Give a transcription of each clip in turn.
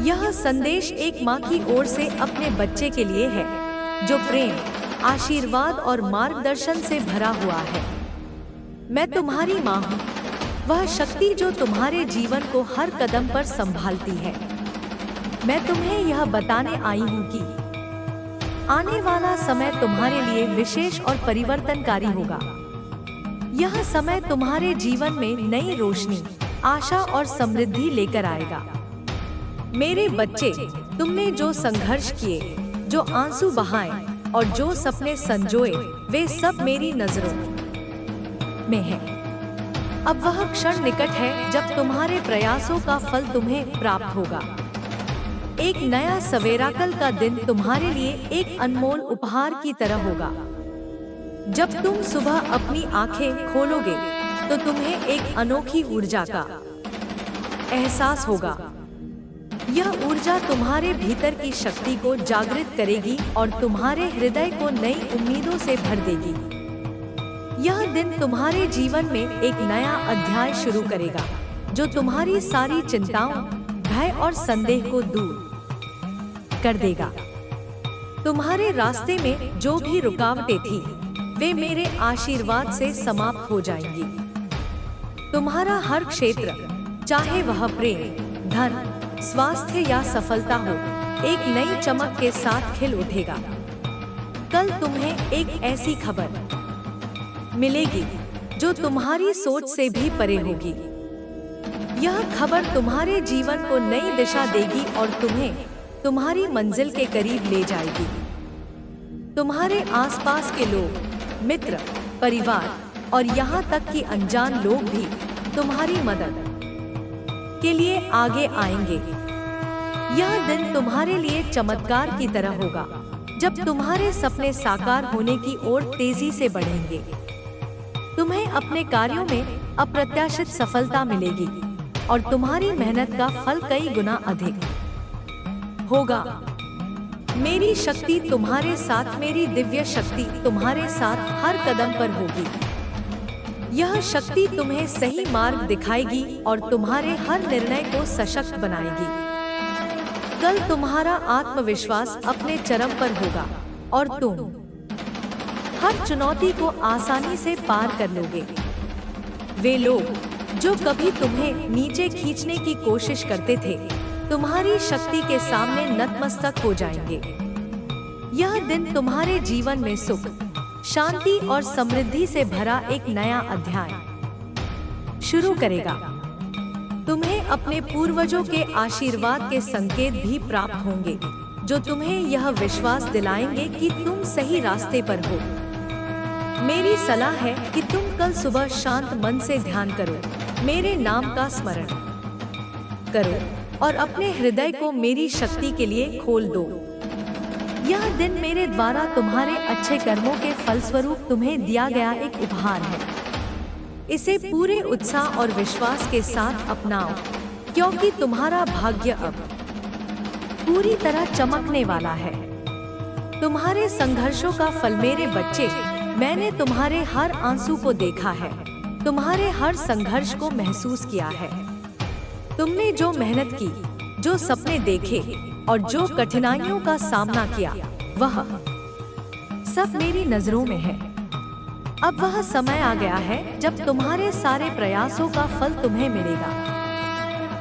यह संदेश एक माँ की ओर से अपने बच्चे के लिए है, जो प्रेम, आशीर्वाद और मार्गदर्शन से भरा हुआ है। मैं तुम्हारी माँ हूँ, वह शक्ति जो तुम्हारे जीवन को हर कदम पर संभालती है। मैं तुम्हें यह बताने आई हूँ कि आने वाला समय तुम्हारे लिए विशेष और परिवर्तनकारी होगा। यह समय तुम्हारे जीवन में नई रोशनी, आशा और समृद्धि लेकर आएगा। मेरे बच्चे, तुमने जो संघर्ष किए, जो आंसू बहाए और जो सपने संजोए, वे सब मेरी नजरों में है। अब वह क्षण निकट है जब तुम्हारे प्रयासों का फल तुम्हें प्राप्त होगा। एक नया सवेरा, कल का दिन तुम्हारे लिए एक अनमोल उपहार की तरह होगा। जब तुम सुबह अपनी आंखें खोलोगे तो तुम्हें एक अनोखी ऊर्जा का एहसास होगा। यह ऊर्जा तुम्हारे भीतर की शक्ति को जागृत करेगी और तुम्हारे हृदय को नई उम्मीदों से भर देगी। यह दिन तुम्हारे जीवन में एक नया अध्याय शुरू करेगा, जो तुम्हारी सारी चिंताओं, भय और संदेह को दूर कर देगा। तुम्हारे रास्ते में जो भी रुकावटें थी, वे मेरे आशीर्वाद से समाप्त हो जाएंगी। तुम्हारा हर क्षेत्र, चाहे वह प्रेम, धन, स्वास्थ्य या सफलता हो, एक नई चमक के साथ खिल उठेगा। कल तुम्हें एक ऐसी खबर मिलेगी जो तुम्हारी सोच से भी परे होगी। यह खबर तुम्हारे जीवन को नई दिशा देगी और तुम्हें तुम्हारी मंजिल के करीब ले जाएगी। तुम्हारे आसपास के लोग, मित्र, परिवार और यहाँ तक कि अनजान लोग भी तुम्हारी मदद के लिए आगे आएंगे। यह दिन तुम्हारे लिए चमत्कार की तरह होगा, जब तुम्हारे सपने साकार होने की ओर तेजी से बढ़ेंगे। तुम्हें अपने कार्यों में अप्रत्याशित सफलता मिलेगी और तुम्हारी मेहनत का फल कई गुना अधिक होगा। मेरी शक्ति तुम्हारे साथ, मेरी दिव्य शक्ति तुम्हारे साथ हर कदम पर होगी। यह शक्ति तुम्हें सही मार्ग दिखाएगी और तुम्हारे हर निर्णय को सशक्त बनाएगी। कल तुम्हारा आत्मविश्वास अपने चरम पर होगा और तुम हर चुनौती को आसानी से पार कर लोगे। वे लोग जो कभी तुम्हें नीचे खींचने की कोशिश करते थे, तुम्हारी शक्ति के सामने नतमस्तक हो जाएंगे। यह दिन तुम्हारे जीवन में सुख, शांति और समृद्धि से भरा एक नया अध्याय शुरू करेगा। तुम्हें अपने पूर्वजों के आशीर्वाद के संकेत भी प्राप्त होंगे, जो तुम्हें यह विश्वास दिलाएंगे कि तुम सही रास्ते पर हो। मेरी सलाह है कि तुम कल सुबह शांत मन से ध्यान करो, मेरे नाम का स्मरण करो और अपने हृदय को मेरी शक्ति के लिए खोल दो। यह दिन मेरे द्वारा तुम्हारे अच्छे कर्मों के फलस्वरूप तुम्हें दिया गया एक उपहार है। इसे पूरे उत्साह और विश्वास के साथ अपनाओ, क्योंकि तुम्हारा भाग्य अब पूरी तरह चमकने वाला है। तुम्हारे संघर्षों का फल, मेरे बच्चे, मैंने तुम्हारे हर आंसू को देखा है, तुम्हारे हर संघर्ष को महसूस किया है। तुमने जो मेहनत की, जो सपने देखे और जो कठिनाइयों का सामना किया, वह सब मेरी नजरों में है। अब वह समय आ गया है जब तुम्हारे सारे प्रयासों का फल तुम्हें मिलेगा।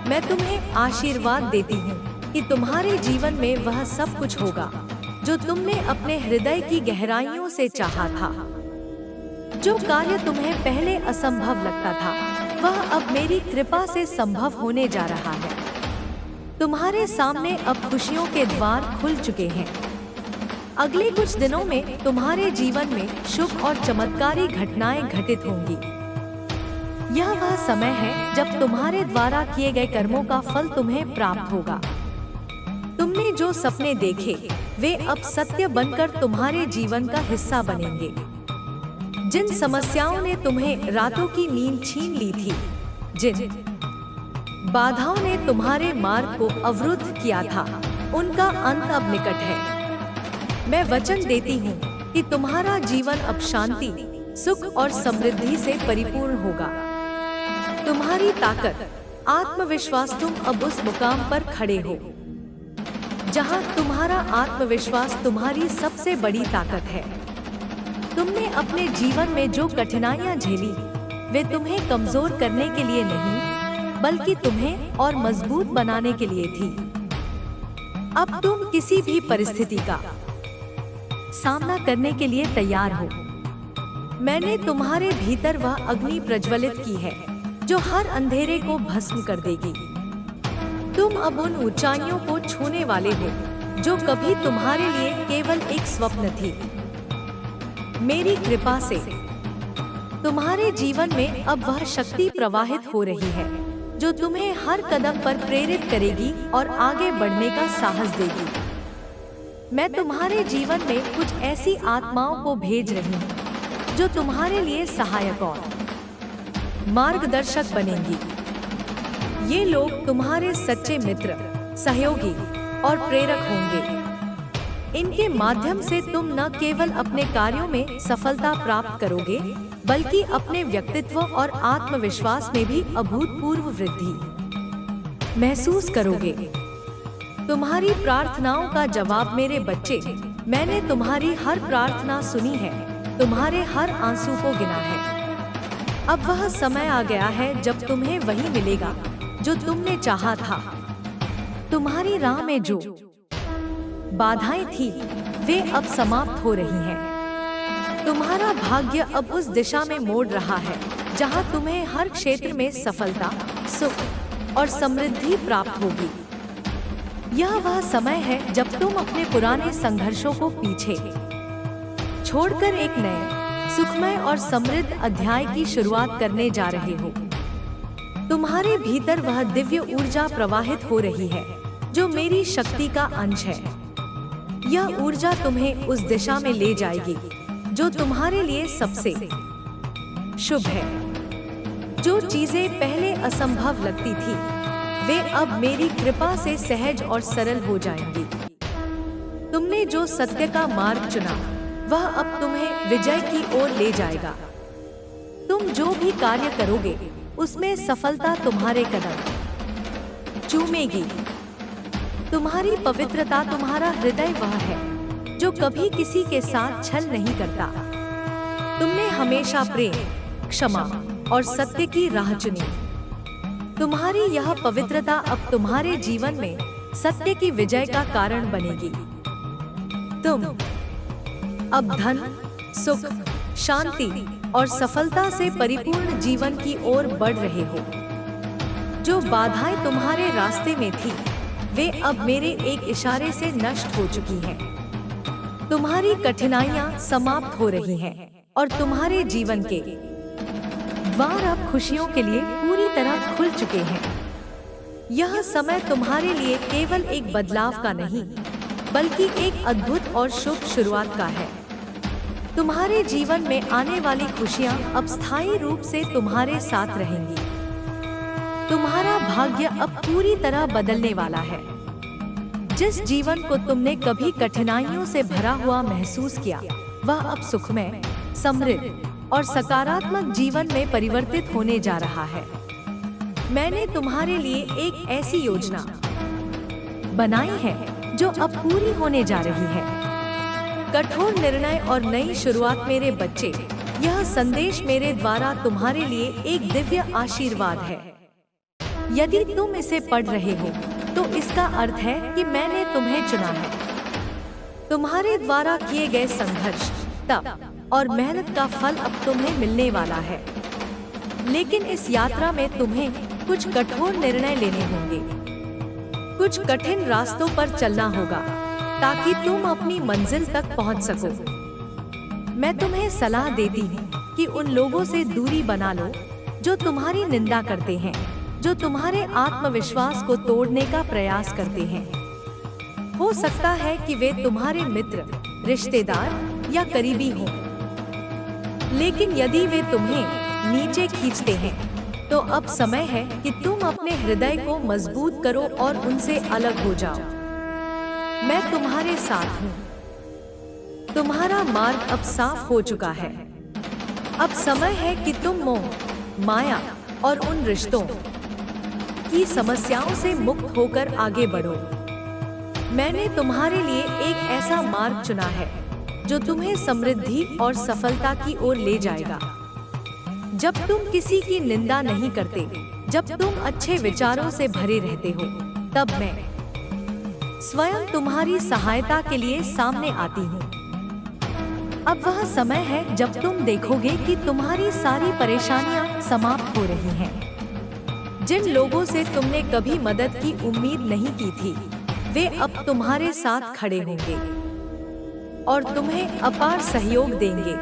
मैं तुम्हें आशीर्वाद देती हूँ कि तुम्हारे जीवन में वह सब कुछ होगा जो तुमने अपने हृदय की गहराइयों से चाहा था। जो कार्य तुम्हें पहले असंभव लगता था, वह अब मेरी कृपा से संभव होने जा रहा है। तुम्हारे सामने अब खुशियों के द्वार खुल चुके हैं। अगले कुछ दिनों में तुम्हारे जीवन में शुभ और चमत्कारी घटनाएं घटित होंगी। यह वह समय है जब तुम्हारे द्वारा किए गए कर्मों का फल तुम्हें प्राप्त होगा। तुमने जो सपने देखे, वे अब सत्य बनकर तुम्हारे जीवन का हिस्सा बनेंगे। जिन समस्याओं ने तुम्हें रातों की नींद छीन ली थी, जिन बाधाओं ने तुम्हारे मार्ग को अवरुद्ध किया था, उनका अंत अब निकट है। मैं वचन देती हूँ कि तुम्हारा जीवन अब शांति, सुख और समृद्धि से परिपूर्ण होगा। तुम्हारी ताकत, आत्मविश्वास, तुम अब उस मुकाम पर खड़े हो जहां तुम्हारा आत्मविश्वास तुम्हारी सबसे बड़ी ताकत है। तुमने अपने जीवन में जो कठिनाइयां झेली, वे तुम्हें कमजोर करने के लिए नहीं, बल्कि तुम्हें और मजबूत बनाने के लिए थी। अब तुम किसी भी परिस्थिति का सामना करने के लिए तैयार हो। मैंने तुम्हारे भीतर वह अग्नि प्रज्वलित की है जो हर अंधेरे को भस्म कर देगी। तुम अब उन ऊंचाइयों को छूने वाले हो जो कभी तुम्हारे लिए केवल एक स्वप्न थी। मेरी कृपा से तुम्हारे जीवन में अब वह शक्ति प्रवाहित हो रही है जो तुम्हें हर कदम पर प्रेरित करेगी और आगे बढ़ने का साहस देगी। मैं तुम्हारे जीवन में कुछ ऐसी आत्माओं को भेज रही हूँ जो तुम्हारे लिए सहायक और मार्गदर्शक बनेंगी। ये लोग तुम्हारे सच्चे मित्र, सहयोगी और प्रेरक होंगे। इनके माध्यम से तुम न केवल अपने कार्यों में सफलता प्राप्त करोगे, बल्कि अपने व्यक्तित्व और आत्मविश्वास में भी अभूतपूर्व वृद्धि महसूस करोगे। तुम्हारी प्रार्थनाओं का जवाब मेरे बच्चे, मैंने तुम्हारी हर प्रार्थना सुनी है, तुम्हारे हर आंसू को गिना है। अब वह समय आ गया है जब तुम्हें वही मिलेगा जो तुमने चाहा था। तुम्हारी राह में जो बाधाएं थी, वे अब समाप्त हो रही हैं। तुम्हारा भाग्य अब उस दिशा में मोड़ रहा है जहां तुम्हें हर क्षेत्र में सफलता, सुख और समृद्धि प्राप्त होगी। यह वह समय है जब तुम अपने पुराने संघर्षों को पीछे छोड़कर एक नए, सुखमय और समृद्ध अध्याय की शुरुआत करने जा रहे हो। तुम्हारे भीतर वह दिव्य ऊर्जा प्रवाहित हो रही है जो मेरी शक्ति का अंश है। यह ऊर्जा तुम्हें उस दिशा में ले जाएगी जो तुम्हारे लिए सबसे शुभ है। जो चीजें पहले असंभव लगती थी, वे अब मेरी कृपा से सहज और सरल हो जाएंगी। तुमने जो सत्य का मार्ग चुना, वह अब तुम्हें विजय की ओर ले जाएगा। तुम जो भी कार्य करोगे, उसमें सफलता तुम्हारे कदम चूमेगी। तुम्हारी पवित्रता, तुम्हारा हृदय वह है जो कभी किसी के साथ छल नहीं करता। तुमने हमेशा प्रेम, क्षमा और सत्य की राह चुनी। तुम्हारी यह पवित्रता अब तुम्हारे जीवन में सत्य की विजय का कारण बनेगी। तुम अब धन, सुख, शांति और सफलता से परिपूर्ण जीवन की ओर बढ़ रहे हो। जो बाधाएं तुम्हारे रास्ते में थी, वे अब मेरे एक इशारे से नष्ट हो चुकी हैं। तुम्हारी कठिनाइयां समाप्त हो रही हैं और तुम्हारे जीवन के द्वार अब खुशियों के लिए पूरी तरह खुल चुके हैं। यह समय तुम्हारे लिए केवल एक बदलाव का नहीं, बल्कि एक अद्भुत और शुभ शुरुआत का है। तुम्हारे जीवन में आने वाली खुशियां अब स्थायी रूप से तुम्हारे साथ रहेंगी। तुम्हारा भाग्य अब पूरी तरह बदलने वाला है। जिस जीवन को तुमने कभी कठिनाइयों से भरा हुआ महसूस किया, वह अब सुखमय, समृद्ध और सकारात्मक जीवन में परिवर्तित होने जा रहा है। मैंने तुम्हारे लिए एक ऐसी योजना बनाई है जो अब पूरी होने जा रही है। कठोर निर्णय और नई शुरुआत मेरे बच्चे, यह संदेश मेरे द्वारा तुम्हारे लिए एक दिव्य आशीर्वाद है। यदि तुम इसे पढ़ रहे हो, तो इसका अर्थ है कि मैंने तुम्हें चुना है। तुम्हारे द्वारा किए गए संघर्ष, तप और मेहनत का फल अब तुम्हें मिलने वाला है। लेकिन इस यात्रा में तुम्हें कुछ कठोर निर्णय लेने होंगे। कुछ कठिन रास्तों पर चलना होगा ताकि तुम अपनी मंजिल तक पहुंच सको। मैं तुम्हें सलाह देती हूँ कि उन लोगों से दूरी बना लो जो तुम्हारी निंदा करते हैं, जो तुम्हारे आत्मविश्वास को तोड़ने का प्रयास करते हैं। हो सकता है कि वे तुम्हारे मित्र, रिश्तेदार या करीबी हों, लेकिन यदि वे तुम्हें नीचे खींचते हैं, तो अब समय है कि तुम अपने हृदय को मजबूत करो और उनसे अलग हो जाओ। मैं तुम्हारे साथ हूँ। तुम्हारा मार्ग अब साफ हो चुका है। अब समय है कि तुम मोह, माया और उन रिश्तों की समस्याओं से मुक्त होकर आगे बढ़ो। मैंने तुम्हारे लिए एक ऐसा मार्ग चुना है जो तुम्हें समृद्धि और सफलता की ओर ले जाएगा। जब तुम किसी की निंदा नहीं करते, जब तुम अच्छे विचारों से भरे रहते हो, तब मैं स्वयं तुम्हारी सहायता के लिए सामने आती हूँ। अब वह समय है जब तुम देखोगे कि तुम्हारी सारी परेशानियां समाप्त हो रही हैं। जिन लोगों से तुमने कभी मदद की उम्मीद नहीं की थी, वे अब तुम्हारे साथ खड़े होंगे और तुम्हें अपार सहयोग देंगे।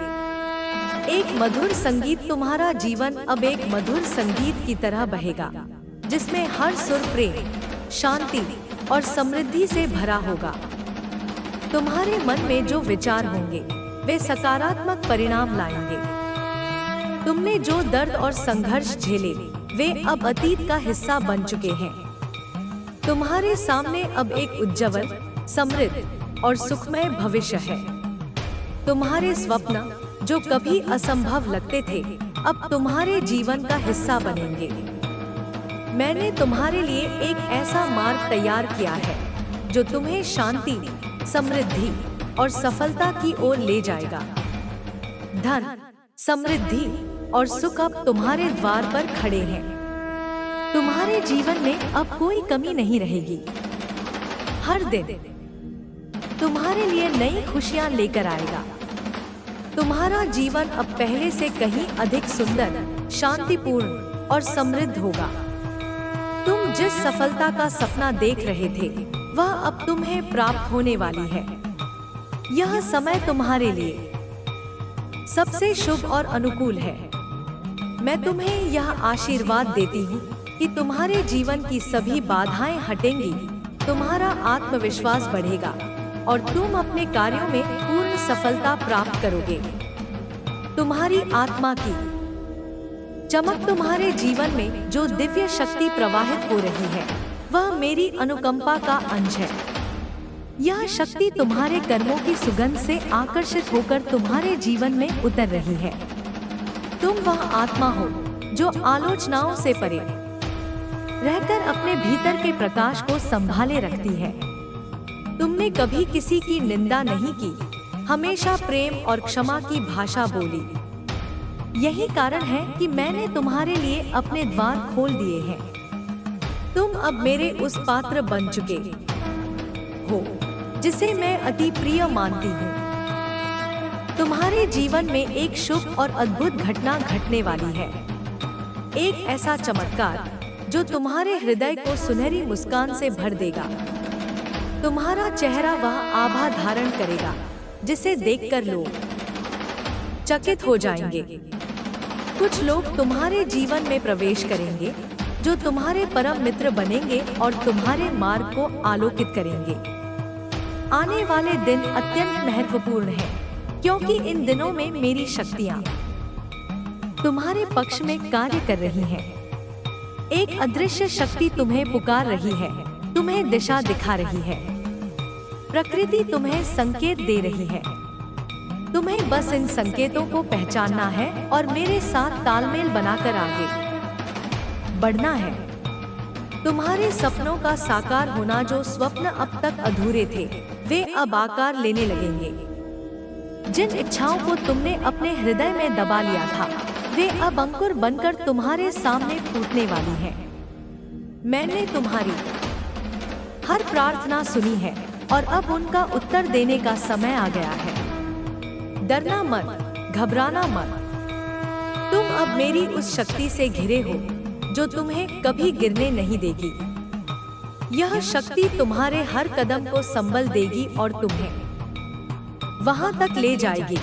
एक मधुर संगीत, तुम्हारा जीवन अब एक मधुर संगीत की तरह बहेगा, जिसमें हर सुर प्रेम, शांति और समृद्धि से भरा होगा। तुम्हारे मन में जो विचार होंगे, वे सकारात्मक परिणाम लाएंगे। तुमने जो दर्द और संघर्ष झेले, वे अब अतीत का हिस्सा बन चुके हैं। तुम्हारे सामने अब एक उज्ज्वल, समृद्ध और सुखमय भविष्य है। तुम्हारे स्वप्न जो कभी असंभव लगते थे, अब तुम्हारे जीवन का हिस्सा बनेंगे। मैंने तुम्हारे लिए एक ऐसा मार्ग तैयार किया है जो तुम्हें शांति, समृद्धि और सफलता की ओर ले जाएगा। धन, समृद्धि और सुख अब तुम्हारे द्वार पर खड़े हैं। तुम्हारे जीवन में अब कोई कमी नहीं रहेगी। हर दिन तुम्हारे लिए नई खुशियां लेकर आएगा। तुम्हारा जीवन अब पहले से कहीं अधिक सुंदर, शांतिपूर्ण और समृद्ध होगा। तुम जिस सफलता का सपना देख रहे थे, वह अब तुम्हें प्राप्त होने वाली है। यह समय तुम्हारे लिए सबसे शुभ और अनुकूल है। मैं तुम्हें यह आशीर्वाद देती हूँ कि तुम्हारे जीवन की सभी बाधाएं हटेंगी, तुम्हारा आत्मविश्वास बढ़ेगा और तुम अपने कार्यों में पूर्ण सफलता प्राप्त करोगे। तुम्हारी आत्मा की चमक, तुम्हारे जीवन में जो दिव्य शक्ति प्रवाहित हो रही है, वह मेरी अनुकंपा का अंश है। यह शक्ति तुम्हारे कर्मों की सुगंध से आकर्षित होकर तुम्हारे जीवन में उतर रही है। तुम वह आत्मा हो जो आलोचनाओं से परे रहकर अपने भीतर के प्रकाश को संभाले रखती है। तुमने कभी किसी की निंदा नहीं की, हमेशा प्रेम और क्षमा की भाषा बोली। यही कारण है कि मैंने तुम्हारे लिए अपने द्वार खोल दिए हैं। तुम अब मेरे उस पात्र बन चुके हो जिसे मैं अति प्रिय मानती हूँ। तुम्हारे जीवन में एक शुभ और अद्भुत घटना घटने वाली है। एक ऐसा चमत्कार जो तुम्हारे हृदय को सुनहरी मुस्कान से भर देगा। तुम्हारा चेहरा वह आभा धारण करेगा जिसे देखकर लोग चकित हो जाएंगे। कुछ लोग तुम्हारे जीवन में प्रवेश करेंगे जो तुम्हारे परम मित्र बनेंगे और तुम्हारे मार्ग को आलोकित करेंगे। आने वाले दिन अत्यंत महत्वपूर्ण हैं, क्योंकि इन दिनों में मेरी शक्तियाँ तुम्हारे पक्ष में कार्य कर रही हैं। एक अदृश्य शक्ति तुम्हें पुकार रही है, तुम्हें दिशा दिखा रही है। प्रकृति तुम्हें संकेत दे रही है। तुम्हें बस इन संकेतों को पहचानना है और मेरे साथ तालमेल बनाकर आगे बढ़ना है। तुम्हारे सपनों का साकार होना, जो स्वप्न अब तक अधूरे थे, वे अब आकार लेने लगेंगे। जिन इच्छाओं को तुमने अपने हृदय में दबा लिया था, वे अब अंकुर बनकर तुम्हारे सामने फूटने वाली हैं। मैंने तुम्हारी हर प्रार्थना सुनी है और अब उनका उत्तर देने का समय आ गया है। डरना मत, घबराना मत। तुम अब मेरी उस शक्ति से घिरे हो जो तुम्हें कभी गिरने नहीं देगी। यह शक्ति तुम्हारे हर कदम को संबल देगी और तुम्हें वहां तक ले जाएगी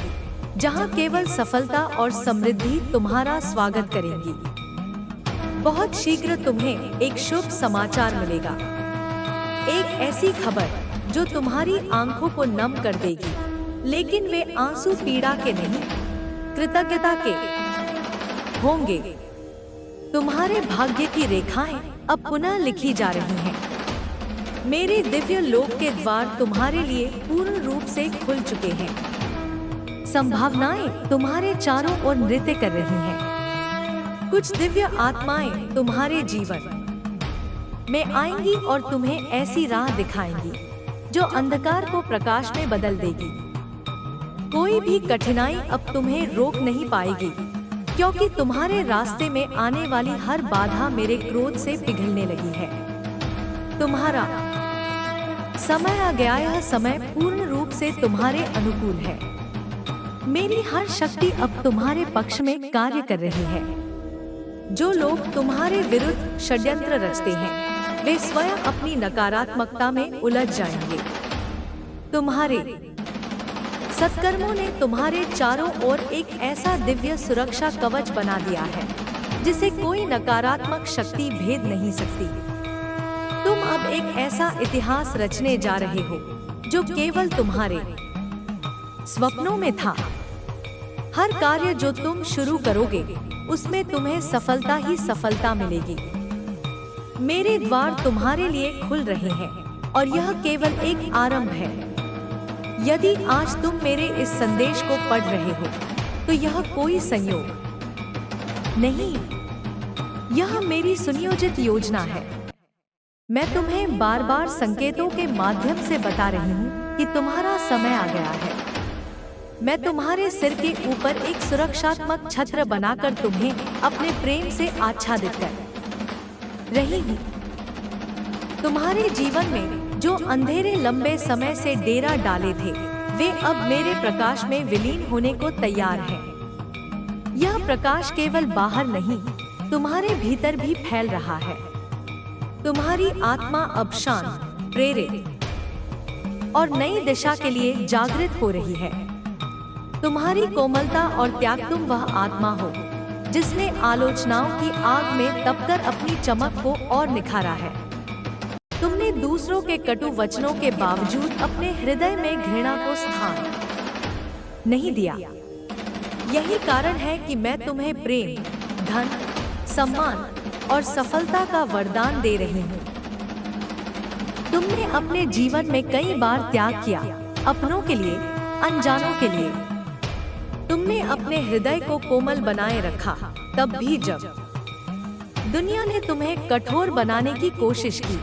जहां केवल सफलता और समृद्धि तुम्हारा स्वागत करेंगी। बहुत शीघ्र तुम्हें एक शुभ समाचार मिलेगा, एक ऐसी खबर जो तुम्हारी आंखों को नम कर देगी, लेकिन वे आंसू पीड़ा के नहीं, कृतज्ञता के होंगे। तुम्हारे भाग्य की रेखाएं अब पुनः लिखी जा रही हैं। मेरे दिव्य लोक के द्वार तुम्हारे लिए पूर्ण रूप से खुल चुके हैं। संभावनाएं तुम्हारे चारों ओर नृत्य कर रही हैं। कुछ दिव्य आत्माएं तुम्हारे जीवन में आएंगी और तुम्हें ऐसी राह दिखाएंगी जो अंधकार को प्रकाश में बदल देगी। कोई भी कठिनाई अब तुम्हें रोक नहीं पाएगी, क्योंकि तुम्हारे रास्ते में आने वाली हर बाधा मेरे क्रोध से पिघलने लगी है। तुम्हारा समय आ गया, यह समय पूर्ण रूप से तुम्हारे अनुकूल है। मेरी हर शक्ति अब तुम्हारे पक्ष में कार्य कर रही है। जो लोग तुम्हारे विरुद्ध षड्यंत्र रचते हैं, वे स्वयं अपनी नकारात्मकता में उलझ जाएंगे। तुम्हारे सत्कर्मों ने तुम्हारे चारों ओर एक ऐसा दिव्य सुरक्षा कवच बना दिया है, जिसे कोई नकारात्मक शक्ति भेद नहीं सकती। तुम अब एक ऐसा इतिहास रचने जा रहे हो, जो केवल तुम्हारे स्वप्नों में था। हर कार्य जो तुम शुरू करोगे, उसमें तुम्हें सफलता ही सफलता मिलेगी। मेरे द्वार तुम्हारे लिए खुल रहे हैं, और यह केवल एक आरंभ है। यदि आज तुम मेरे इस संदेश को पढ़ रहे हो, तो यह कोई संयोग नहीं, यह मेरी सुनियोजित योजना है। मैं तुम्हें बार बार संकेतों के माध्यम से बता रही हूँ कि तुम्हारा समय आ गया है। मैं तुम्हारे सिर के ऊपर एक सुरक्षात्मक छत्र बनाकर तुम्हें अपने प्रेम से आच्छादित कर रही हूँ। तुम्हारे जीवन में जो अंधेरे लंबे समय से डेरा डाले थे, वे अब मेरे प्रकाश में विलीन होने को तैयार हैं। यह प्रकाश केवल बाहर नहीं, तुम्हारे भीतर भी फैल रहा है। तुम्हारी आत्मा अब शांत, प्रेरित और नई दिशा के लिए जागृत हो रही है। तुम्हारी कोमलता और त्याग, तुम वह आत्मा हो जिसने आलोचनाओं की आग में तपकर अपनी चमक को और निखारा है। तुमने दूसरों के कटु वचनों के बावजूद अपने हृदय में घृणा को स्थान नहीं दिया। यही कारण है कि मैं तुम्हें प्रेम, धन, सम्मान और सफलता का वरदान दे रही हूँ। तुमने अपने जीवन में कई बार त्याग किया, अपनों के लिए, अनजानों के लिए। तुमने अपने हृदय को कोमल बनाए रखा, तब भी जब दुनिया ने तुम्हें कठोर बनाने की कोशिश की।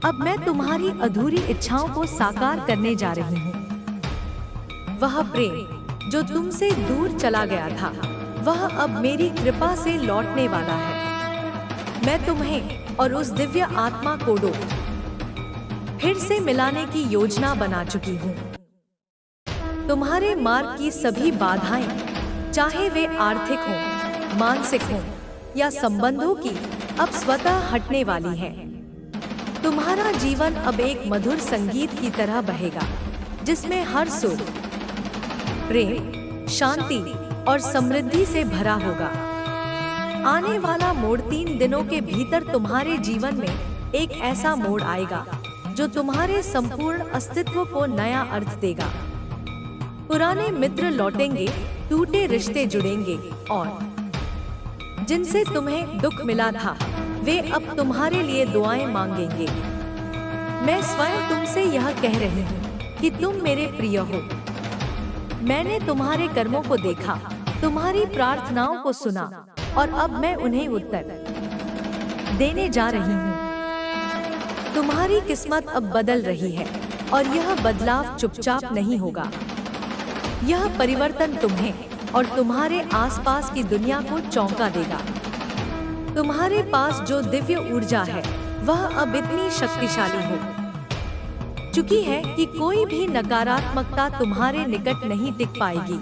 अब मैं तुम्हारी अधूरी इच्छाओं को साकार करने जा रही हूँ। वह प्रेम जो तुमसे दूर चला गया था, वह अब मेरी कृपा से लौटने वाला है। मैं तुम्हें और उस दिव्य आत्मा को फिर से मिलाने की योजना बना चुकी हूँ। तुम्हारे मार्ग की सभी बाधाएं, चाहे वे आर्थिक हों, मानसिक हों या संबंधों की, अब स्वतः हटने वाली हैं। तुम्हारा जीवन अब एक मधुर संगीत की तरह बहेगा, जिसमें हर सुर प्रेम, शांति और समृद्धि से भरा होगा। आने वाला मोड़ 3 दिनों के भीतर तुम्हारे जीवन में एक ऐसा मोड़ आएगा जो तुम्हारे संपूर्ण अस्तित्व को नया अर्थ देगा। पुराने मित्र लौटेंगे, टूटे रिश्ते जुड़ेंगे और जिनसे तुम्हें दुख मिला था, वे अब तुम्हारे लिए दुआएं मांगेंगे। मैं स्वयं तुमसे यह कह रही हूँ कि तुम मेरे प्रिय हो। मैंने तुम्हारे कर्मों को देखा, तुम्हारी प्रार्थनाओं को सुना और अब मैं उन्हें उत्तर देने जा रही हूँ। तुम्हारी किस्मत अब बदल रही है और यह बदलाव चुपचाप नहीं होगा। यह परिवर्तन तुम्हें और तुम्हारे आसपास की दुनिया को चौंका देगा। तुम्हारे पास जो दिव्य ऊर्जा है, वह अब इतनी शक्तिशाली हो चुकी है कि कोई भी नकारात्मकता तुम्हारे निकट नहीं टिक पाएगी।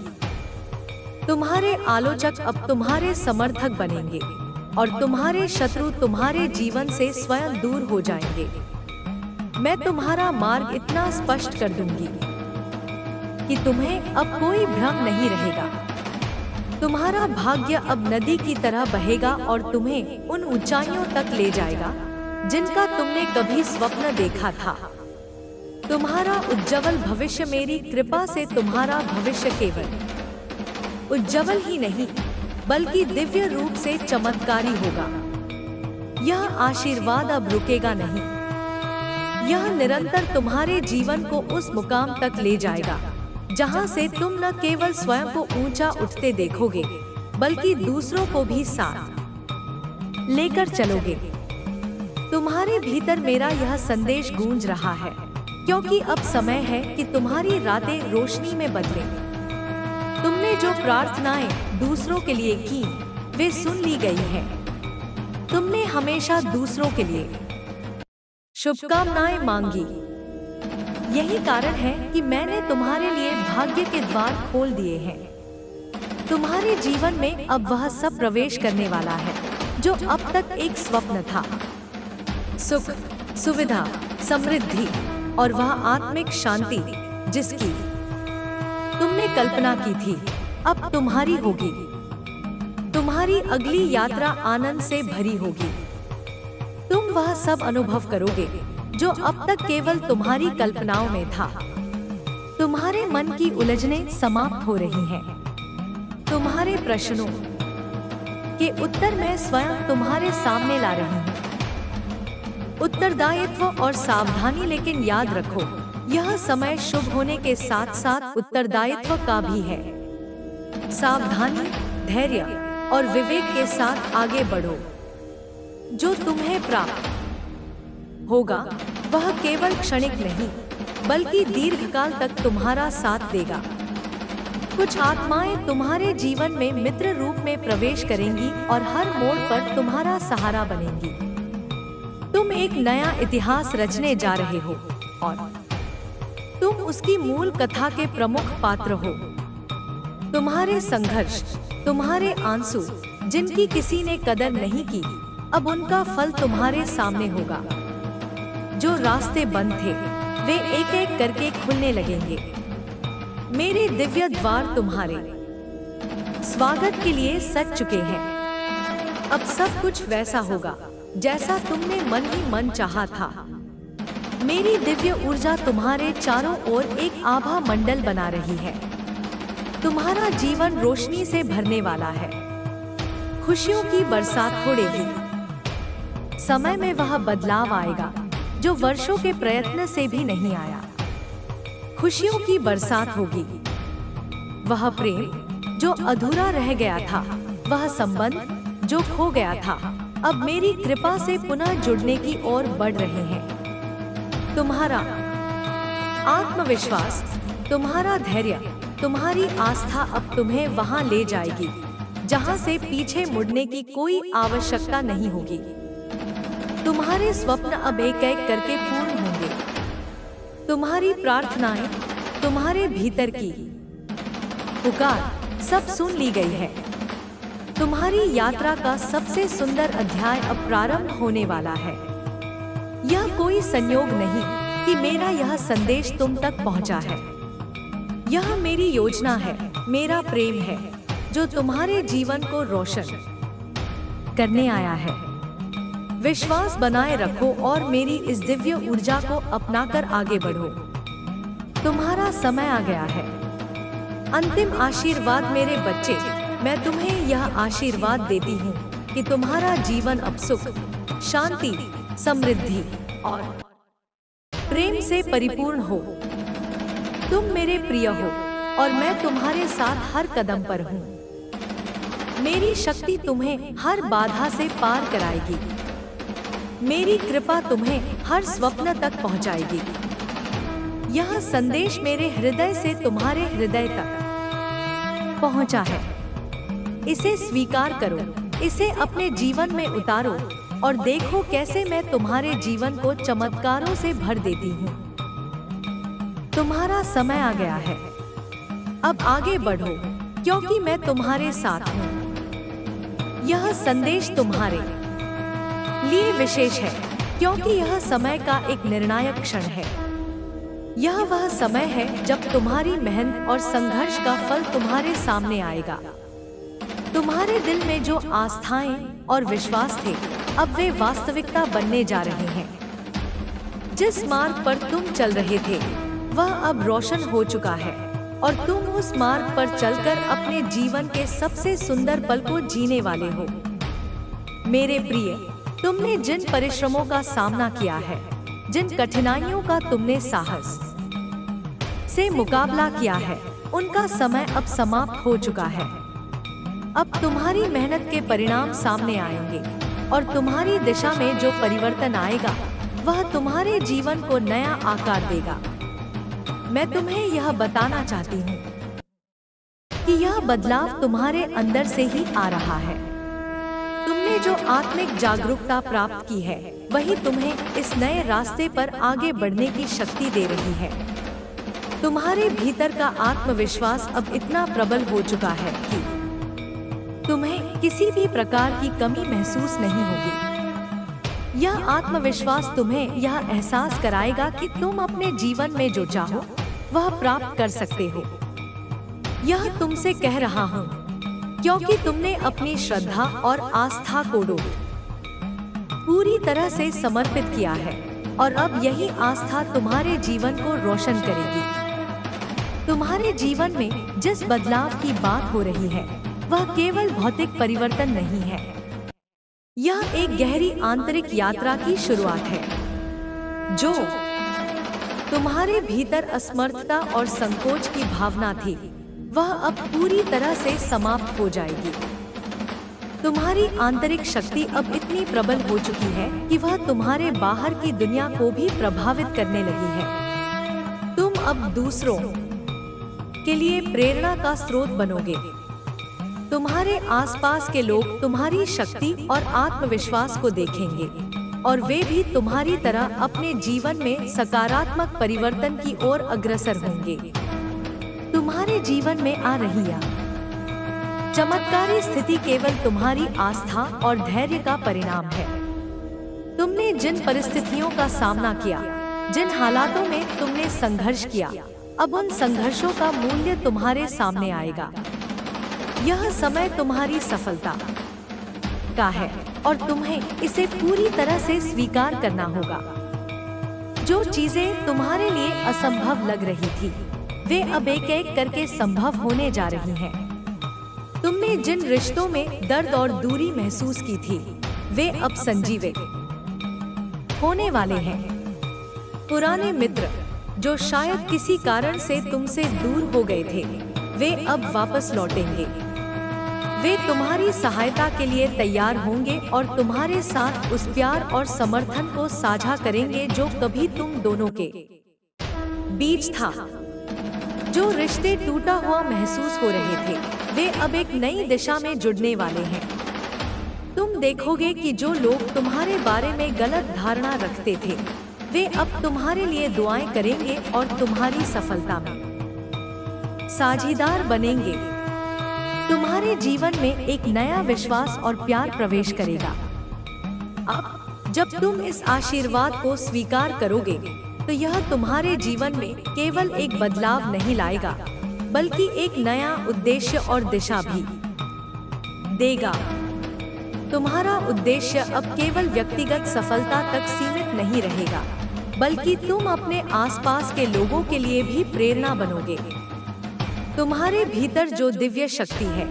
तुम्हारे आलोचक अब तुम्हारे समर्थक बनेंगे और तुम्हारे शत्रु तुम्हारे जीवन से स्वयं दूर हो जाएंगे। मैं तुम्हारा मार्ग इतना स्पष्ट कर दूंगी कि तुम्हें अब कोई भ्रम नहीं रहेगा। तुम्हारा भाग्य अब नदी की तरह बहेगा और तुम्हें उन ऊंचाइयों तक ले जाएगा जिनका तुमने कभी स्वप्न देखा था। तुम्हारा उज्जवल भविष्य मेरी कृपा से, तुम्हारा भविष्य केवल उज्जवल ही नहीं, बल्कि दिव्य रूप से चमत्कारी होगा। यह आशीर्वाद अब रुकेगा नहीं, यह निरंतर तुम्हारे जीवन को उस मुकाम तक ले जाएगा जहां से तुम न केवल स्वयं को ऊंचा उठते देखोगे, बल्कि दूसरों को भी साथ लेकर चलोगे। तुम्हारे भीतर मेरा यह संदेश गूंज रहा है क्योंकि अब समय है कि तुम्हारी रातें रोशनी में बदलें। तुमने जो प्रार्थनाएं दूसरों के लिए की, वे सुन ली गई हैं। तुमने हमेशा दूसरों के लिए शुभकामनाएं मांगी। यही कारण है कि मैंने तुम्हारे लिए भाग्य के द्वार खोल दिए हैं। तुम्हारे जीवन में अब वह सब प्रवेश करने वाला है जो अब तक एक स्वप्न था। सुख, सुविधा, समृद्धि और वह आत्मिक शांति जिसकी तुमने कल्पना की थी, अब तुम्हारी होगी। तुम्हारी अगली यात्रा आनंद से भरी होगी। तुम वह सब अनुभव करोगे जो अब तक केवल तुम्हारी कल्पनाओं में था। तुम्हारे मन की उलझनें समाप्त हो रही हैं। तुम्हारे प्रश्नों के उत्तर मैं स्वयं तुम्हारे सामने ला रही हूँ। उत्तरदायित्व और सावधानी, लेकिन याद रखो, यह समय शुभ होने के साथ साथ उत्तरदायित्व का भी है। सावधानी, धैर्य और विवेक के साथ आगे बढ़ो। जो तुम्हें प्राप्त होगा वह केवल क्षणिक नहीं, बल्कि दीर्घकाल तक तुम्हारा साथ देगा। कुछ आत्माएं तुम्हारे जीवन में मित्र रूप में प्रवेश करेंगी और हर मोड़ पर तुम्हारा सहारा बनेंगी। तुम एक नया इतिहास रचने जा रहे हो और तुम उसकी मूल कथा के प्रमुख पात्र हो। तुम्हारे संघर्ष, तुम्हारे आंसू, जिनकी किसी ने कदर नहीं की, अब उनका फल तुम्हारे सामने होगा। जो रास्ते बंद थे, वे एक एक करके खुलने लगेंगे। मेरे दिव्य द्वार तुम्हारे स्वागत के लिए सज चुके हैं। अब सब कुछ वैसा होगा जैसा तुमने मन ही मन चाहा था। मेरी दिव्य ऊर्जा तुम्हारे चारों ओर एक आभा मंडल बना रही है। तुम्हारा जीवन रोशनी से भरने वाला है। खुशियों की बरसात छोड़ेगी। समय में वह बदलाव आएगा जो वर्षों के प्रयत्न से भी नहीं आया। खुशियों की बरसात होगी। वह प्रेम जो अधूरा रह गया था, वह संबंध जो खो गया था, अब मेरी कृपा से पुनः जुड़ने की ओर बढ़ रहे हैं। तुम्हारा आत्मविश्वास, तुम्हारा धैर्य, तुम्हारी आस्था अब तुम्हें वहां ले जाएगी जहां से पीछे मुड़ने की कोई आवश्यकता नहीं होगी। तुम्हारे स्वप्न अब एक एक करके पूर्ण होंगे। तुम्हारी प्रार्थनाएं, तुम्हारे भीतर की पुकार सब सुन ली गई है। तुम्हारी यात्रा का सबसे सुंदर अध्याय अब प्रारंभ होने वाला है। यह कोई संयोग नहीं कि मेरा यह संदेश तुम तक पहुंचा है। यह मेरी योजना है, मेरा प्रेम है जो तुम्हारे जीवन को रोशन करने आया है। विश्वास बनाए रखो और मेरी इस दिव्य ऊर्जा को अपनाकर आगे बढ़ो। तुम्हारा समय आ गया है। अंतिम आशीर्वाद मेरे बच्चे, मैं तुम्हें यह आशीर्वाद देती हूँ कि तुम्हारा जीवन अब सुख, शांति, समृद्धि और प्रेम से परिपूर्ण हो। तुम मेरे प्रिय हो और मैं तुम्हारे साथ हर कदम पर हूँ। मेरी शक्ति तुम्हें हर बाधा से पार कराएगी। मेरी कृपा तुम्हें हर स्वप्न तक पहुंचाएगी। यह संदेश मेरे हृदय से तुम्हारे हृदय तक पहुंचा है। इसे स्वीकार करो, इसे अपने जीवन में उतारो और देखो कैसे मैं तुम्हारे जीवन को चमत्कारों से भर देती हूँ। तुम्हारा समय आ गया है। अब आगे बढ़ो क्योंकि मैं तुम्हारे साथ हूँ। यह संदेश तुम्हारे लिए विशेष है क्योंकि यह समय का एक निर्णायक क्षण है। यह वह समय है जब तुम्हारी मेहनत और संघर्ष का फल तुम्हारे सामने आएगा। तुम्हारे दिल में जो आस्थाएं और विश्वास थे, अब वे वास्तविकता बनने जा रहे हैं। जिस मार्ग पर तुम चल रहे थे, वह अब रोशन हो चुका है और तुम उस मार्ग पर चलकर अपने जीवन के सबसे सुंदर पल को जीने वाले हो। मेरे प्रिय, तुमने जिन परिश्रमों का सामना किया है, जिन कठिनाइयों का तुमने साहस से मुकाबला किया है, उनका समय अब समाप्त हो चुका है। अब तुम्हारी मेहनत के परिणाम सामने आएंगे और तुम्हारी दिशा में जो परिवर्तन आएगा वह तुम्हारे जीवन को नया आकार देगा। मैं तुम्हें यह बताना चाहती हूँ कि यह बदलाव तुम्हारे अंदर से ही आ रहा है। तुमने जो आत्मिक जागरूकता प्राप्त की है, वही तुम्हें इस नए रास्ते पर आगे बढ़ने की शक्ति दे रही है। तुम्हारे भीतर का आत्मविश्वास अब इतना प्रबल हो चुका है कि तुम्हें किसी भी प्रकार की कमी महसूस नहीं होगी। यह आत्मविश्वास तुम्हें यह एहसास कराएगा कि तुम अपने जीवन में जो चाहो वह प्राप्त कर सकते हो। यह तुमसे कह रहा हूँ क्योंकि तुमने अपनी श्रद्धा और आस्था को पूरी तरह से समर्पित किया है, और अब यही आस्था तुम्हारे जीवन को रोशन करेगी। तुम्हारे जीवन में जिस बदलाव की बात हो रही है, वह केवल भौतिक परिवर्तन नहीं है। यह एक गहरी आंतरिक यात्रा की शुरुआत है, जो तुम्हारे भीतर असमर्थता और संकोच की भावना थी, वह अब पूरी तरह से समाप्त हो जाएगी। तुम्हारी आंतरिक शक्ति अब इतनी प्रबल हो चुकी है कि वह तुम्हारे बाहर की दुनिया को भी प्रभावित करने लगी है। तुम अब दूसरों के लिए प्रेरणा का स्रोत बनोगे। तुम्हारे आसपास के लोग तुम्हारी शक्ति और आत्मविश्वास को देखेंगे, और वे भी तुम्हारी तरह अपने जीवन में सकारात्मक परिवर्तन की ओर अग्रसर होंगे। तुम्हारे जीवन में आ रही यह चमत्कारी स्थिति केवल तुम्हारी आस्था और धैर्य का परिणाम है। तुमने जिन परिस्थितियों का सामना किया, जिन हालातों में तुमने संघर्ष किया, अब उन संघर्षों का मूल्य तुम्हारे सामने आएगा। यह समय तुम्हारी सफलता का है, और तुम्हें इसे पूरी तरह से स्वीकार करना होगा। जो चीजें तुम्हारे लिए असंभव लग रही थी, वे अब एक एक करके संभव होने जा रही हैं। तुमने जिन रिश्तों में दर्द और दूरी महसूस की थी, वे अब संजीवित होने वाले हैं। पुराने मित्र जो शायद किसी कारण से तुमसे दूर हो गए थे, वे अब वापस लौटेंगे। वे तुम्हारी सहायता के लिए तैयार होंगे और तुम्हारे साथ उस प्यार और समर्थन को साझा करेंगे जो कभी तुम दोनों के बीच था। जो रिश्ते टूटा हुआ महसूस हो रहे थे, वे अब एक नई दिशा में जुड़ने वाले हैं। तुम देखोगे कि जो लोग तुम्हारे बारे में गलत धारणा रखते थे, वे अब तुम्हारे लिए दुआएं करेंगे और तुम्हारी सफलता में साझीदार बनेंगे। तुम्हारे जीवन में एक नया विश्वास और प्यार प्रवेश करेगा। अब जब तुम इस आशीर्वाद को स्वीकार करोगे, तो यह तुम्हारे जीवन में केवल एक बदलाव नहीं लाएगा, बल्कि एक नया उद्देश्य और दिशा भी देगा। तुम्हारा उद्देश्य अब केवल व्यक्तिगत सफलता तक सीमित नहीं रहेगा, बल्कि तुम अपने आसपास के लोगों के लिए भी प्रेरणा बनोगे। तुम्हारे भीतर जो दिव्य शक्ति है,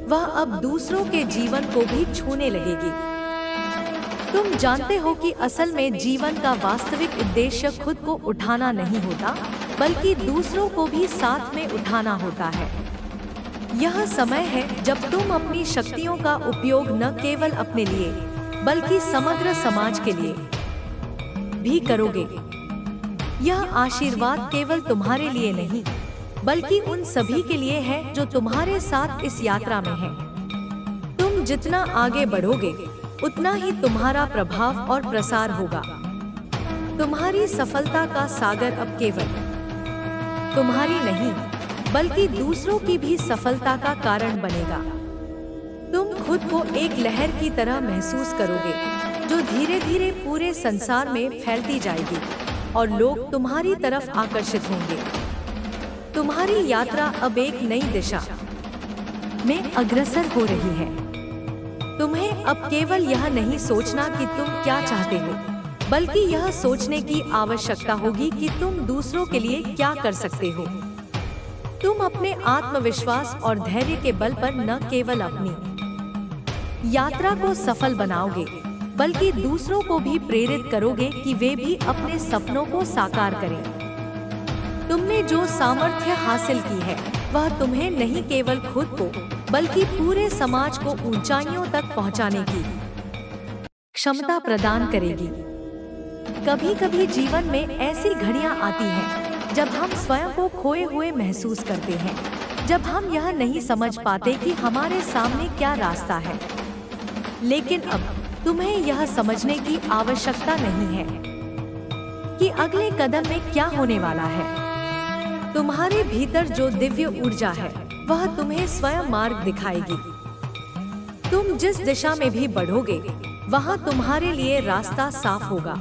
वह अब दूसरों के जीवन को भी छूने लगेगी। तुम जानते हो कि असल में जीवन का वास्तविक उद्देश्य खुद को उठाना नहीं होता, बल्कि दूसरों को भी साथ में उठाना होता है। यह समय है जब तुम अपनी शक्तियों का उपयोग न केवल अपने लिए, बल्कि समग्र समाज के लिए भी करोगे। यह आशीर्वाद केवल तुम्हारे लिए नहीं, बल्कि उन सभी के लिए है जो तुम्हारे साथ इस यात्रा में हैं। तुम जितना आगे बढ़ोगे, उतना ही तुम्हारा प्रभाव और प्रसार होगा। तुम्हारी सफलता का सागर अब केवल तुम्हारी नहीं, बल्कि दूसरों की भी सफलता का कारण बनेगा। तुम खुद को एक लहर की तरह महसूस करोगे, जो धीरे धीरे पूरे संसार में फैलती जाएगी, और लोग तुम्हारी तरफ आकर्षित होंगे। तुम्हारी यात्रा अब एक नई दिशा में अग्रसर हो रही है। तुम्हें अब केवल यह नहीं सोचना कि तुम क्या चाहते हो, बल्कि यह सोचने की आवश्यकता होगी कि तुम दूसरों के लिए क्या कर सकते हो। तुम अपने आत्मविश्वास और धैर्य के बल पर न केवल अपनी यात्रा को सफल बनाओगे, बल्कि दूसरों को भी प्रेरित करोगे कि वे भी अपने सपनों को साकार करें। तुमने जो सामर्थ्य हासिल की है, वह तुम्हें नहीं केवल खुद को, बल्कि पूरे समाज को ऊंचाइयों तक पहुंचाने की क्षमता प्रदान करेगी। कभी कभी जीवन में ऐसी घड़ियां आती हैं जब हम स्वयं को खोए हुए महसूस करते हैं, जब हम यह नहीं समझ पाते कि हमारे सामने क्या रास्ता है। लेकिन अब तुम्हें यह समझने की आवश्यकता नहीं है कि अगले कदम में क्या होने वाला है। तुम्हारे भीतर जो दिव्य ऊर्जा है वह तुम्हें स्वयं मार्ग दिखाएगी। तुम जिस दिशा में भी बढ़ोगे वहां तुम्हारे लिए रास्ता साफ होगा।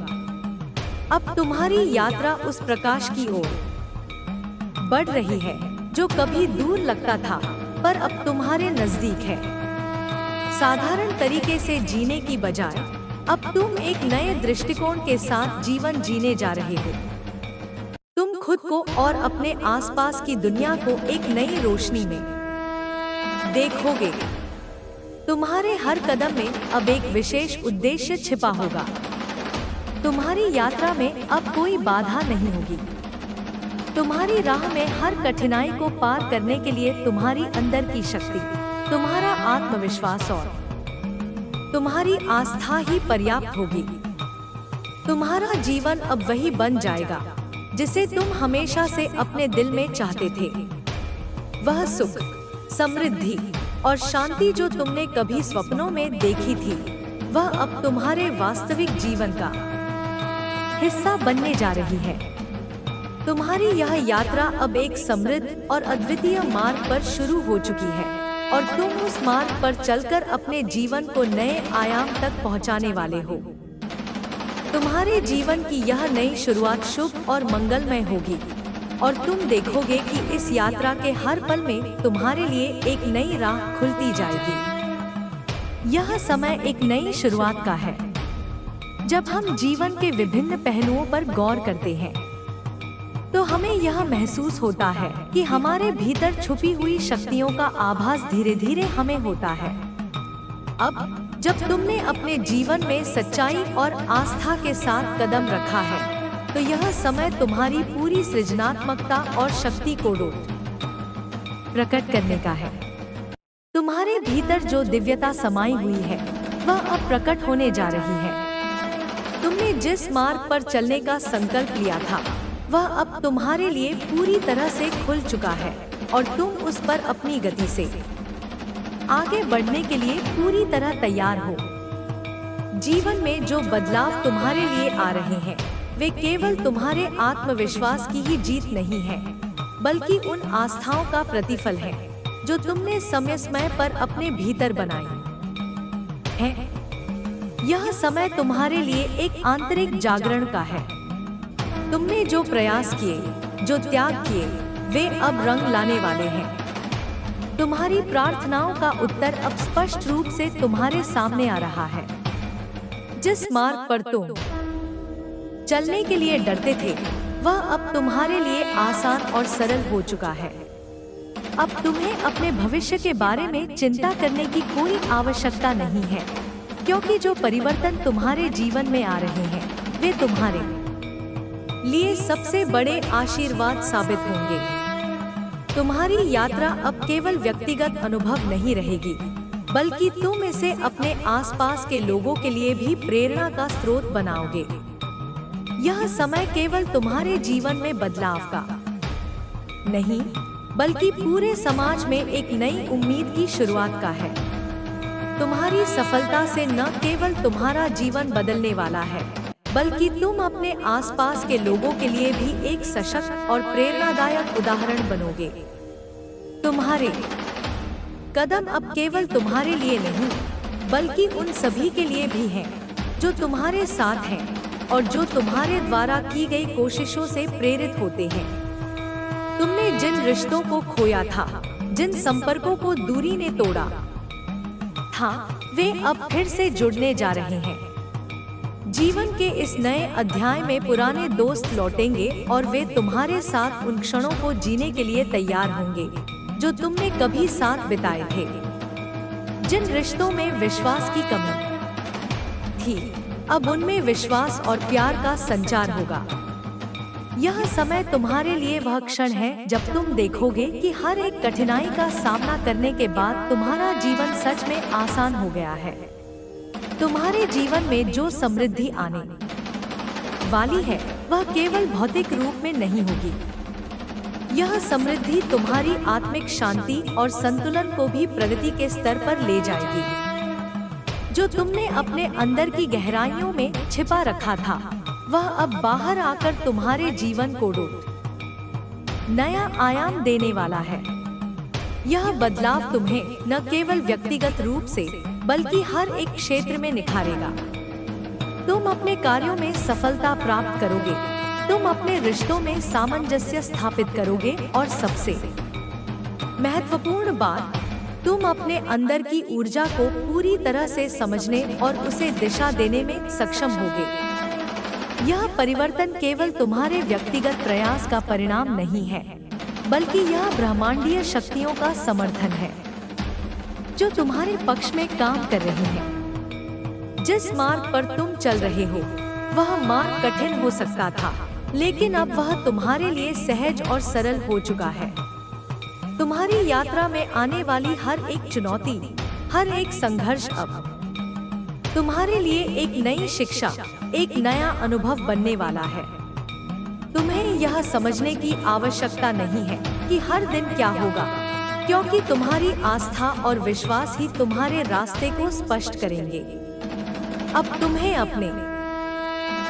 अब तुम्हारी यात्रा उस प्रकाश की ओर बढ़ रही है जो कभी दूर लगता था पर अब तुम्हारे नजदीक है। साधारण तरीके से जीने की बजाय अब तुम एक नए दृष्टिकोण के साथ जीवन जीने जा रहे हो। तुम खुद को और अपने आसपास की दुनिया को एक नई रोशनी में देखोगे। तुम्हारे हर कदम में अब एक विशेष उद्देश्य छिपा होगा। तुम्हारी यात्रा में अब कोई बाधा नहीं होगी। तुम्हारी राह में हर कठिनाई को पार करने के लिए तुम्हारी अंदर की शक्ति, तुम्हारा आत्मविश्वास और तुम्हारी आस्था ही पर्याप्त होगी। तुम्हारा जीवन अब वही बन जाएगा जिसे तुम हमेशा से अपने दिल में चाहते थे। वह सुख, समृद्धि और शांति जो तुमने कभी सपनों में देखी थी, वह अब तुम्हारे वास्तविक जीवन का हिस्सा बनने जा रही है। तुम्हारी यह यात्रा अब एक समृद्ध और अद्वितीय मार्ग पर शुरू हो चुकी है और तुम उस मार्ग पर चलकर अपने जीवन को नए आयाम तक पहुंचाने वाले हो। तुम्हारे जीवन की यह नई शुरुआत शुभ और मंगलमय होगी और तुम देखोगे कि इस यात्रा के हर पल में तुम्हारे लिए एक नई राह खुलती जाएगी। यह समय एक नई शुरुआत का है। जब हम जीवन के विभिन्न पहलुओं पर गौर करते हैं तो हमें यह महसूस होता है कि हमारे भीतर छुपी हुई शक्तियों का आभास धीरे धीरे हमें होता है। अब जब तुमने अपने जीवन में सच्चाई और आस्था के साथ कदम रखा है तो यह समय तुम्हारी पूरी सृजनात्मकता और शक्ति को प्रकट करने का है। तुम्हारे भीतर जो दिव्यता समाई हुई है वह अब प्रकट होने जा रही है। तुमने जिस मार्ग पर चलने का संकल्प लिया था वह अब तुम्हारे लिए पूरी तरह से खुल चुका है और तुम उस पर अपनी गति से आगे बढ़ने के लिए पूरी तरह तैयार हो। जीवन में जो बदलाव तुम्हारे लिए आ रहे हैं वे केवल तुम्हारे आत्मविश्वास की ही जीत नहीं है, बल्कि उन आस्थाओं का प्रतिफल है जो तुमने समय समय पर अपने भीतर बनाई है। यह समय तुम्हारे लिए एक आंतरिक जागरण का है। तुमने जो प्रयास किए, जो त्याग किए, वे अब रंग लाने वाले हैं। तुम्हारी प्रार्थनाओं का उत्तर अब स्पष्ट रूप से तुम्हारे सामने आ रहा है। जिस मार्ग पर तुम चलने के लिए डरते थे वह अब तुम्हारे लिए आसान और सरल हो चुका है। अब तुम्हें अपने भविष्य के बारे में चिंता करने की कोई आवश्यकता नहीं है, क्योंकि जो परिवर्तन तुम्हारे जीवन में आ रहे हैं वे तुम्हारे लिए सबसे बड़े आशीर्वाद साबित होंगे। तुम्हारी यात्रा अब केवल व्यक्तिगत अनुभव नहीं रहेगी, बल्कि तुम इसे अपने आसपास के लोगों के लिए भी प्रेरणा का स्रोत बनाओगे। यह समय केवल तुम्हारे जीवन में बदलाव का नहीं, बल्कि पूरे समाज में एक नई उम्मीद की शुरुआत का है। तुम्हारी सफलता से न केवल तुम्हारा जीवन बदलने वाला है, बल्कि तुम अपने आसपास के लोगों के लिए भी एक सशक्त और प्रेरणादायक उदाहरण बनोगे। तुम्हारे कदम अब केवल तुम्हारे लिए नहीं, बल्कि उन सभी के लिए भी हैं जो तुम्हारे साथ हैं और जो तुम्हारे द्वारा की गई कोशिशों से प्रेरित होते हैं। तुमने जिन रिश्तों को खोया था, जिन संपर्कों को दूरी ने तोड़ा था, वे अब फिर से जुड़ने जा रहे हैं। जीवन के इस नए अध्याय में पुराने दोस्त लौटेंगे और वे तुम्हारे साथ उन क्षणों को जीने के लिए तैयार होंगे जो तुमने कभी साथ बिताए थे। जिन रिश्तों में विश्वास की कमी थी, अब उनमें विश्वास और प्यार का संचार होगा। यह समय तुम्हारे लिए वह क्षण है जब तुम देखोगे कि हर एक कठिनाई का सामना करने के बाद तुम्हारा जीवन सच में आसान हो गया है। तुम्हारे जीवन में जो समृद्धि आने वाली है वह केवल भौतिक रूप में नहीं होगी। यह समृद्धि तुम्हारी आत्मिक शांति और संतुलन को भी प्रगति के स्तर पर ले जाएगी। जो तुमने अपने अंदर की गहराइयों में छिपा रखा था वह अब बाहर आकर तुम्हारे जीवन को नया आयाम देने वाला है। यह बदलाव तुम्हें न केवल व्यक्तिगत रूप से बल्कि हर एक क्षेत्र में निखारेगा। तुम अपने कार्यों में सफलता प्राप्त करोगे, तुम अपने रिश्तों में सामंजस्य स्थापित करोगे और सबसे महत्वपूर्ण बात, तुम अपने अंदर की ऊर्जा को पूरी तरह से समझने और उसे दिशा देने में सक्षम होगे। यह परिवर्तन केवल तुम्हारे व्यक्तिगत प्रयास का परिणाम नहीं है, बल्कि यह ब्रह्मांडीय शक्तियों का समर्थन है जो तुम्हारे पक्ष में काम कर रही हैं। जिस मार्ग पर तुम चल रहे हो वह मार्ग कठिन हो सकता था, लेकिन अब वह तुम्हारे लिए सहज और सरल हो चुका है। तुम्हारी यात्रा में आने वाली हर एक चुनौती, हर एक संघर्ष अब तुम्हारे लिए एक नई शिक्षा, एक नया अनुभव बनने वाला है। तुम्हें यह समझने की आवश्यकता नहीं है कि हर दिन क्या होगा, क्योंकि तुम्हारी आस्था और विश्वास ही तुम्हारे रास्ते को स्पष्ट करेंगे। अब तुम्हें अपने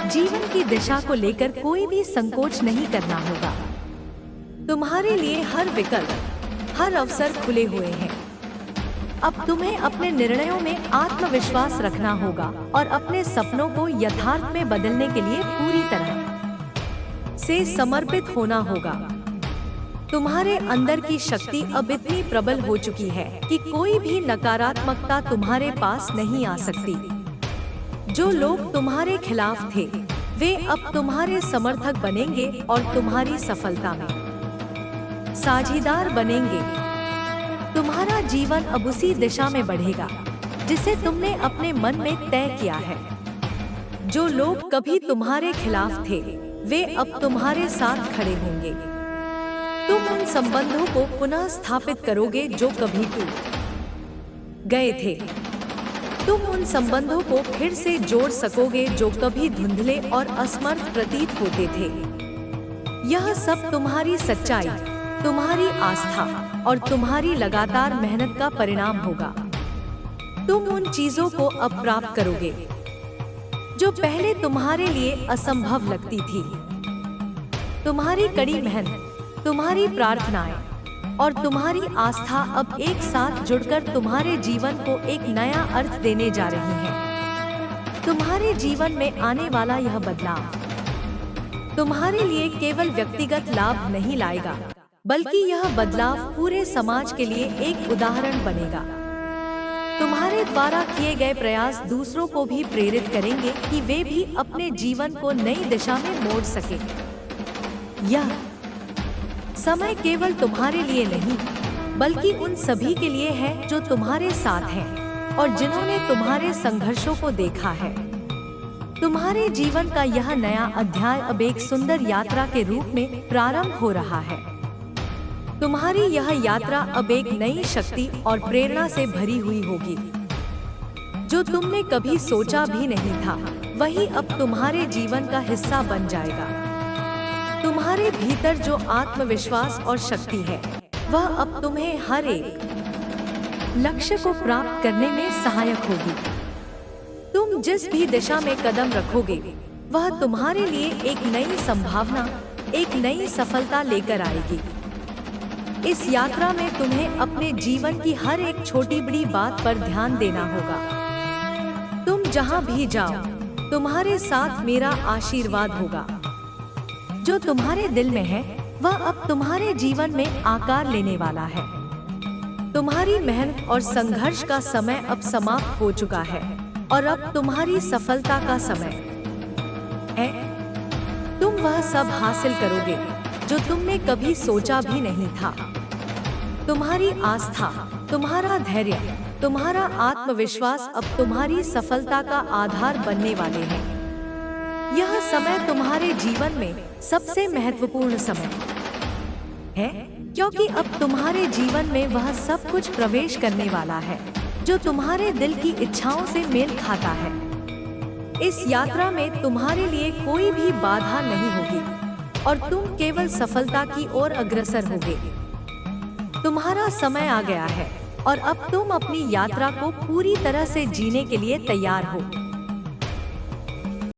जीवन की दिशा को लेकर कोई भी संकोच नहीं करना होगा। तुम्हारे लिए हर विकल्प, हर अवसर खुले हुए हैं। अब तुम्हें अपने निर्णयों में आत्मविश्वास रखना होगा और अपने सपनों को यथार्थ में बदलने के लिए पूरी तरह से समर्पित होना होगा। तुम्हारे अंदर की शक्ति अब इतनी प्रबल हो चुकी है कि कोई भी नकारात्मकता तुम्हारे पास नहीं आ सकती। जो लोग तुम्हारे खिलाफ थे वे अब तुम्हारे समर्थक बनेंगे और तुम्हारी सफलता में साझीदार बनेंगे। तुम्हारा जीवन अब उसी दिशा में बढ़ेगा जिसे तुमने अपने मन में तय किया है। जो लोग कभी तुम्हारे खिलाफ थे वे अब तुम्हारे साथ खड़े होंगे। तुम उन संबंधों को पुनः स्थापित करोगे जो कभी टूट गए थे। तुम उन संबंधों को फिर से जोड़ सकोगे जो कभी धुंधले और असमर्थ प्रतीत होते थे। यह सब तुम्हारी सच्चाई, तुम्हारी आस्था और तुम्हारी लगातार मेहनत का परिणाम होगा। तुम उन चीजों को अब प्राप्त करोगे जो पहले तुम्हारे लिए असंभव लगती थी। तुम्हारी कड़ी मेहनत, तुम्हारी प्रार्थनाएं और तुम्हारी आस्था अब एक साथ जुड़कर तुम्हारे जीवन को एक नया अर्थ देने जा रही हैं। तुम्हारे जीवन में आने वाला यह बदलाव तुम्हारे लिए केवल व्यक्तिगत लाभ नहीं लाएगा, बल्कि यह बदलाव पूरे समाज के लिए एक उदाहरण बनेगा। तुम्हारे द्वारा किए गए प्रयास दूसरों को भी प्रेरित करेंगे कि वे भी अपने जीवन को नई दिशा में मोड़ सके। यह समय केवल तुम्हारे लिए नहीं, बल्कि उन सभी के लिए है जो तुम्हारे साथ हैं और जिन्होंने तुम्हारे संघर्षों को देखा है। तुम्हारे जीवन का यह नया अध्याय अब एक सुंदर यात्रा के रूप में प्रारंभ हो रहा है। तुम्हारी यह यात्रा अब एक नई शक्ति और प्रेरणा से भरी हुई होगी। जो तुमने कभी सोचा भी नहीं था वही अब तुम्हारे जीवन का हिस्सा बन जाएगा। तुम्हारे भीतर जो आत्मविश्वास और शक्ति है वह अब तुम्हें हर एक लक्ष्य को प्राप्त करने में सहायक होगी। तुम जिस भी दिशा में कदम रखोगे वह तुम्हारे लिए एक नई संभावना, एक नई सफलता लेकर आएगी। इस यात्रा में तुम्हें अपने जीवन की हर एक छोटी बड़ी बात पर ध्यान देना होगा। तुम जहां भी जाओ तुम्हारे साथ मेरा आशीर्वाद होगा। जो तुम्हारे दिल में है वह अब तुम्हारे जीवन में आकार लेने वाला है। तुम्हारी मेहनत और संघर्ष का समय अब समाप्त हो चुका है और अब तुम्हारी सफलता का समय है। तुम वह सब हासिल करोगे जो तुमने कभी सोचा भी नहीं था। तुम्हारी आस्था, तुम्हारा धैर्य, तुम्हारा आत्मविश्वास अब तुम्हारी सफलता का आधार बनने वाले हैं। यह समय तुम्हारे जीवन में सबसे महत्वपूर्ण समय है, क्योंकि अब तुम्हारे जीवन में वह सब कुछ प्रवेश करने वाला है जो तुम्हारे दिल की इच्छाओं से मेल खाता है। इस यात्रा में तुम्हारे लिए कोई भी बाधा नहीं होगी और तुम केवल सफलता की ओर अग्रसर होगे। तुम्हारा समय आ गया है और अब तुम अपनी यात्रा को पूरी तरह से जीने के लिए तैयार हो।